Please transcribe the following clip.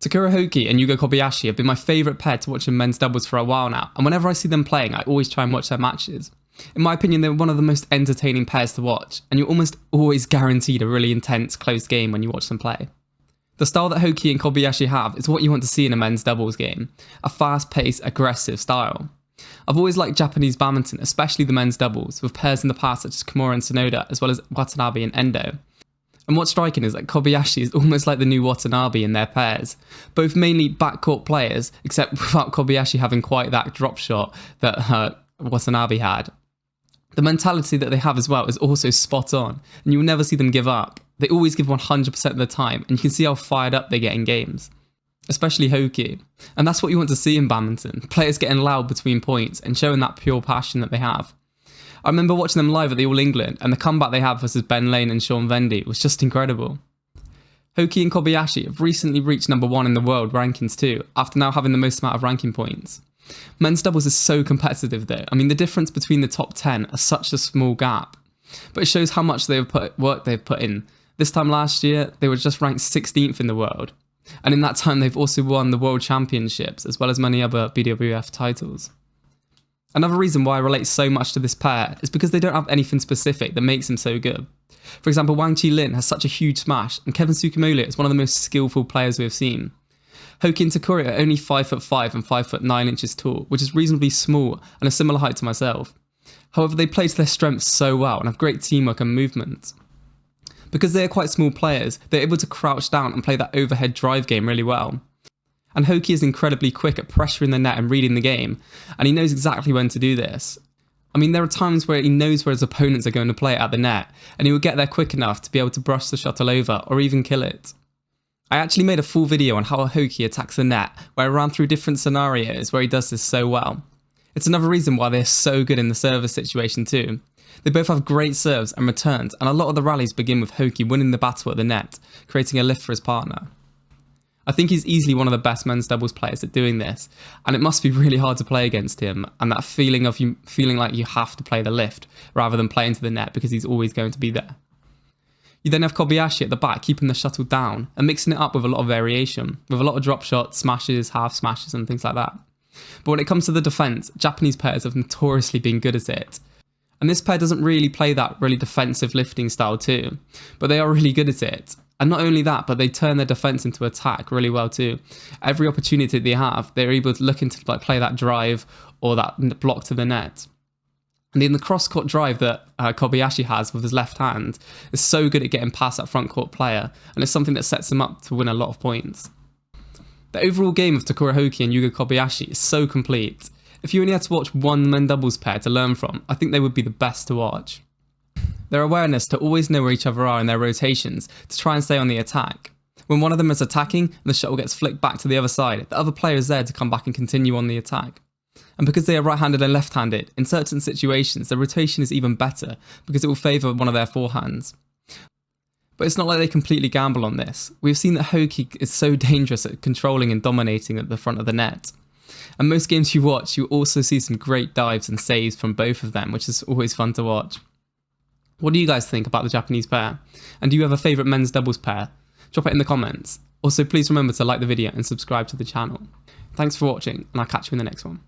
Takuro Hoki and Yugo Kobayashi have been my favourite pair to watch in men's doubles for a while now, and whenever I see them playing, I always try and watch their matches. In my opinion, they're one of the most entertaining pairs to watch, and you're almost always guaranteed a really intense, close game when you watch them play. The style that Hoki and Kobayashi have is what you want to see in a men's doubles game, a fast-paced, aggressive style. I've always liked Japanese badminton, especially the men's doubles, with pairs in the past such as Kimura and Tsunoda, as well as Watanabe and Endo. And what's striking is that Kobayashi is almost like the new Watanabe in their pairs, both mainly backcourt players, except without Kobayashi having quite that drop shot that Watanabe had. The mentality that they have as well is also spot on, and you'll never see them give up. They always give 100% of the time, and you can see how fired up they get in games. Especially Hoki. And that's what you want to see in badminton, players getting loud between points and showing that pure passion that they have. I remember watching them live at the All England, and the comeback they had versus Ben Lane and Sean Vendy was just incredible. Hoki and Kobayashi have recently reached number 1 in the world rankings too, after now having the most amount of ranking points. Men's doubles is so competitive though. I mean, the difference between the top 10 is such a small gap, but it shows how much they've put in. This time last year, they were just ranked 16th in the world, and in that time they've also won the World Championships as well as many other BWF titles. Another reason why I relate so much to this pair is because they don't have anything specific that makes them so good. For example, Wang Chi-Lin has such a huge smash, and Kevin Tsukamolia is one of the most skillful players we have seen. Hoki and Takuro are only 5'5" and 5'9" tall, which is reasonably small and a similar height to myself. However, they play to their strengths so well and have great teamwork and movement. Because they are quite small players, they're able to crouch down and play that overhead drive game really well. And Hoki is incredibly quick at pressuring the net and reading the game, and he knows exactly when to do this. I mean, there are times where he knows where his opponents are going to play it at the net, and he will get there quick enough to be able to brush the shuttle over or even kill it. I actually made a full video on how a Hoki attacks the net, where I ran through different scenarios where he does this so well. It's another reason why they're so good in the service situation too. They both have great serves and returns, and a lot of the rallies begin with Hoki winning the battle at the net, creating a lift for his partner. I think he's easily one of the best men's doubles players at doing this, and it must be really hard to play against him, and that feeling of you feeling like you have to play the lift rather than play into the net because he's always going to be there. You then have Kobayashi at the back keeping the shuttle down and mixing it up with a lot of variation, with a lot of drop shots, smashes, half smashes and things like that. But when it comes to the defence, Japanese pairs have notoriously been good at it. And this pair doesn't really play that really defensive lifting style too, but they are really good at it. And not only that, but they turn their defence into attack really well too. Every opportunity they have, they're able to look into play that drive or that block to the net. And then the cross-court drive that Kobayashi has with his left hand is so good at getting past that front-court player, and it's something that sets him up to win a lot of points. The overall game of Takuro Hoki and Yugo Kobayashi is so complete. If you only had to watch one men's doubles pair to learn from, I think they would be the best to watch. Their awareness to always know where each other are in their rotations to try and stay on the attack. When one of them is attacking and the shuttle gets flicked back to the other side, the other player is there to come back and continue on the attack. And because they are right-handed and left-handed, in certain situations, the rotation is even better because it will favour one of their forehands. But it's not like they completely gamble on this. We've seen that Hoki is so dangerous at controlling and dominating at the front of the net. And most games you watch, you also see some great dives and saves from both of them, which is always fun to watch. What do you guys think about the Japanese pair? And do you have a favourite men's doubles pair? Drop it in the comments. Also, please remember to like the video and subscribe to the channel. Thanks for watching, and I'll catch you in the next one.